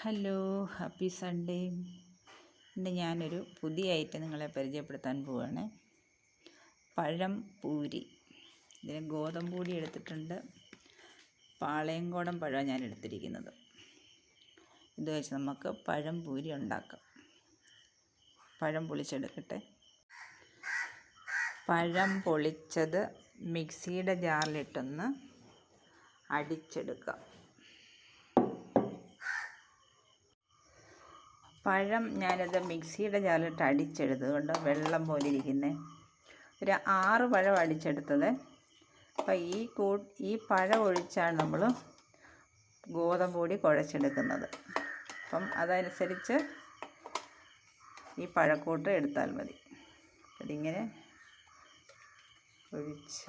Hello, happy Sunday. ഇന്ന് ഞാനൊരു പുതിയ ഐറ്റം നിങ്ങളെ പരിചയപ്പെടുത്താൻ പോവുകയാണ്. പഴം പൂരി. ഇതിന് ഗോതമ്പ് പൊടി എടുത്തിട്ടുണ്ട്, പാളയംകോടൻ പഴം ഞാൻ എടുത്തിരിക്കുന്നത്. ഇത് വെച്ച് നമുക്ക് പഴം പൂരി ഉണ്ടാക്കാം. പഴം പൊളിച്ചെടുക്കട്ടെ. പഴം പൊളിച്ചത് മിക്സിയുടെ ജാറിലിട്ടൊന്ന് അടിച്ചെടുക്കാം. പഴം ഞാനത് മിക്സിയുടെ ജാറിലിട്ട് അടിച്ചെടുത്തത് കൊണ്ട് വെള്ളം പോലെ ഇരിക്കുന്നത്. ഒരു 6 പഴം അടിച്ചെടുത്തത്. അപ്പോൾ ഈ പഴം ഒഴിച്ചാണ് നമ്മൾ ഗോതമ്പ് പൊടി കുഴച്ചെടുക്കുന്നത്. അപ്പം അതനുസരിച്ച് ഈ പഴക്കൂട്ട് എടുത്താൽ മതി. അതിങ്ങനെ ഒഴിച്ച്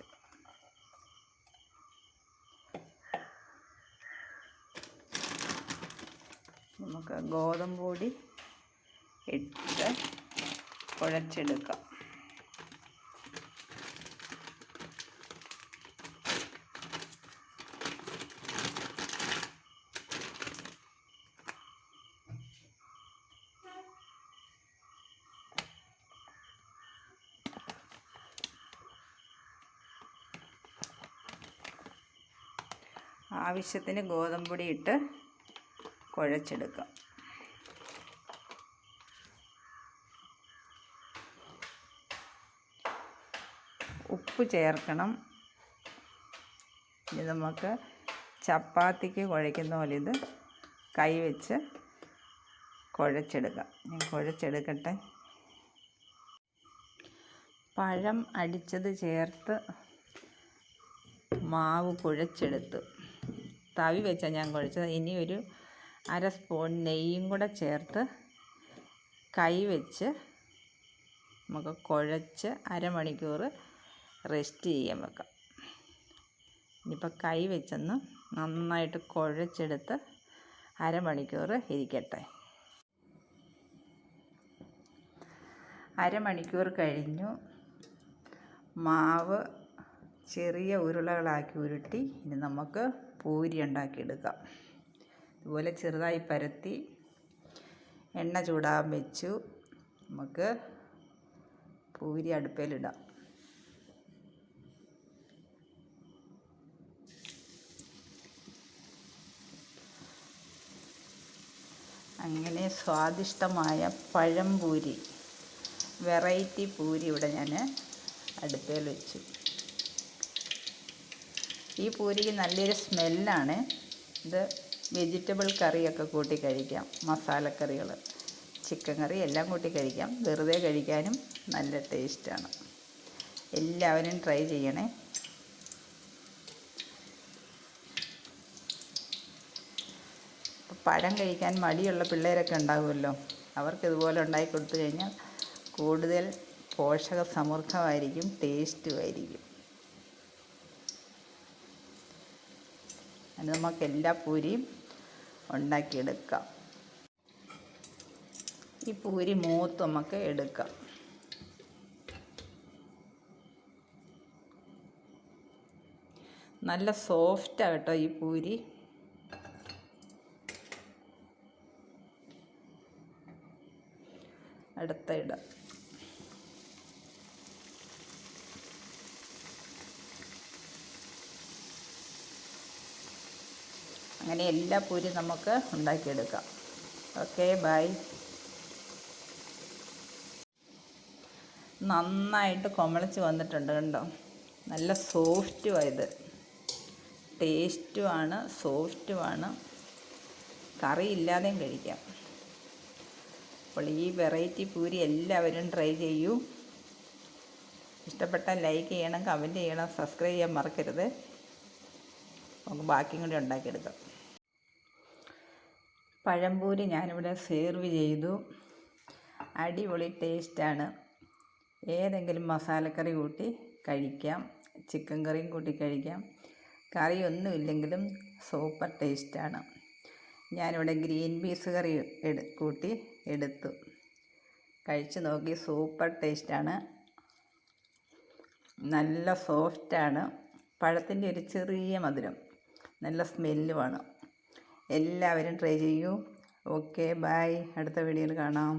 നമുക്ക് ഗോതമ്പ് പൊടി ഇട്ട് കുഴച്ചെടുക്കാം. ആവശ്യത്തിന് ഗോതമ്പ് പൊടി ഇട്ട് കുഴച്ചെടുക്കാം. ഉപ്പ് ചേർക്കണം. ഇത് നമുക്ക് ചപ്പാത്തിക്ക് കുഴയ്ക്കുന്ന പോലെ ഇത് കൈ വെച്ച് കുഴച്ചെടുക്കാം. ഞാൻ കുഴച്ചെടുക്കട്ടെ. പഴം അടിച്ചത് ചേർത്ത് മാവ് കുഴച്ചെടുത്തു. തവി വെച്ചാൽ ഞാൻ കുഴച്ചത്. ഇനി ഒരു 1/2 സ്പൂൺ നെയ്യും കൂടെ ചേർത്ത് കൈ വെച്ച് നമുക്ക് കുഴച്ച് അരമണിക്കൂർ റെസ്റ്റ് ചെയ്യാൻ വെക്കാം. ഇനിയിപ്പോൾ കൈ വെച്ചൊന്ന് നന്നായിട്ട് കുഴച്ചെടുത്ത് അരമണിക്കൂർ ഇരിക്കട്ടെ. അരമണിക്കൂർ കഴിഞ്ഞു. മാവ് ചെറിയ ഉരുളകളാക്കി ഉരുട്ടി ഇനി നമുക്ക് പൂരി ഉണ്ടാക്കിയെടുക്കാം. ഇതുപോലെ ചെറുതായി പരത്തി എണ്ണ ചൂടാൻ വെച്ചു. നമുക്ക് പൂരി അടുപ്പിലിടാം. അങ്ങനെ സ്വാദിഷ്ടമായ പഴം പൂരി, വെറൈറ്റി പൂരി ഇവിടെ ഞാൻ അടുപ്പിൽ വെച്ചു. ഈ പൂരിക്ക് നല്ലൊരു സ്മെല്ലാണ്. ഇത് വെജിറ്റബിൾ കറിയൊക്കെ കൂട്ടി കഴിക്കാം. മസാലക്കറികൾ, ചിക്കൻ കറി എല്ലാം കൂട്ടി കഴിക്കാം. വെറുതെ കഴിക്കാനും നല്ല ടേസ്റ്റാണ്. എല്ലാവരും ട്രൈ ചെയ്യണേ. പഴം കഴിക്കാൻ മടിയുള്ള പിള്ളേരൊക്കെ ഉണ്ടാകുമല്ലോ, അവർക്ക് ഇതുപോലെ ഉണ്ടാക്കി കൊടുത്തു കഴിഞ്ഞാൽ കൂടുതൽ പോഷക സമൃദ്ധമായിരിക്കും, ടേസ്റ്റുമായിരിക്കും. അത് നമുക്ക് എല്ലാ പൂരിയും ഉണ്ടാക്കിയെടുക്കാം. ഈ പൂരി മൂത്ത് നമുക്ക് എടുക്കാം. നല്ല സോഫ്റ്റാണ് കേട്ടോ ഈ പൂരി. അടുത്ത ഇടാം. അങ്ങനെ എല്ലാ പൂരിയും നമുക്ക് ഉണ്ടാക്കിയെടുക്കാം. Okay, bye. നന്നായിട്ട് കുമളിച്ച് വന്നിട്ടുണ്ട് കണ്ടോ. നല്ല സോഫ്റ്റുമാണ്. ടേസ്റ്റുമാണ്, സോഫ്റ്റുമാണ്. കറി ഇല്ലാതെയും കഴിക്കാം. അപ്പോൾ ഈ വെറൈറ്റി പൂരി എല്ലാവരും ട്രൈ ചെയ്യൂ. ഇഷ്ടപ്പെട്ടാൽ ലൈക്ക് ചെയ്യണം, കമൻറ്റ് ചെയ്യണം, സബ്സ്ക്രൈബ് ചെയ്യാൻ മറക്കരുത്. നമുക്ക് ബാക്കിയും കൂടി ഉണ്ടാക്കിയെടുക്കാം. പഴംപൂരി ഞാനിവിടെ സെർവ് ചെയ്തു. അടിപൊളി ടേസ്റ്റാണ്. ഏതെങ്കിലും മസാലക്കറി കൂട്ടി കഴിക്കാം, ചിക്കൻ കറിയും കൂട്ടി കഴിക്കാം. കറിയൊന്നും ഇല്ലെങ്കിലും സൂപ്പർ ടേസ്റ്റാണ്. ഞാനിവിടെ ഗ്രീൻ പീസ് കറി കൂട്ടി എടുത്തു. കഴിച്ച് നോക്കി, സൂപ്പർ ടേസ്റ്റാണ്. നല്ല സോഫ്റ്റാണ്. പഴത്തിൻ്റെ ഒരു ചെറിയ മധുരം, നല്ല സ്മെല്ലുമാണ്. എല്ലാവരും ട്രൈ ചെയ്യൂ. ഓക്കെ ബൈ, അടുത്ത വീഡിയോയിൽ കാണാം.